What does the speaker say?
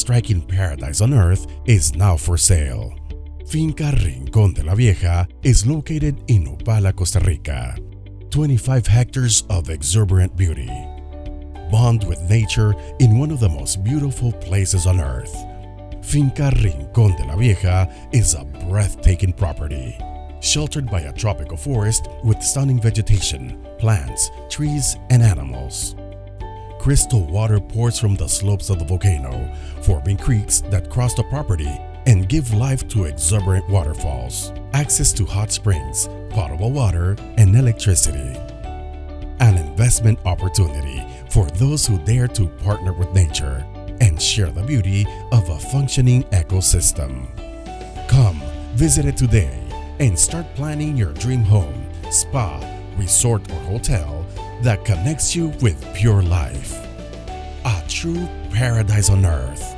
striking paradise on earth is now for sale. Finca Rincón de la Vieja is located in Upala, Costa Rica. 25 hectares of exuberant beauty. Bond with nature in one of the most beautiful places on earth. Finca Rincón de la Vieja is a breathtaking property, sheltered by a tropical forest with stunning vegetation, plants, trees, and animals. Crystal water pours from the slopes of the volcano, forming creeks that cross the property and give life to exuberant waterfalls. Access to hot springs, potable water, and electricity. An investment opportunity for those who dare to partner with nature and share the beauty of a functioning ecosystem. Come, visit it today and start planning your dream home, spa, resort, or hotel that connects you with pure life. A true paradise on earth.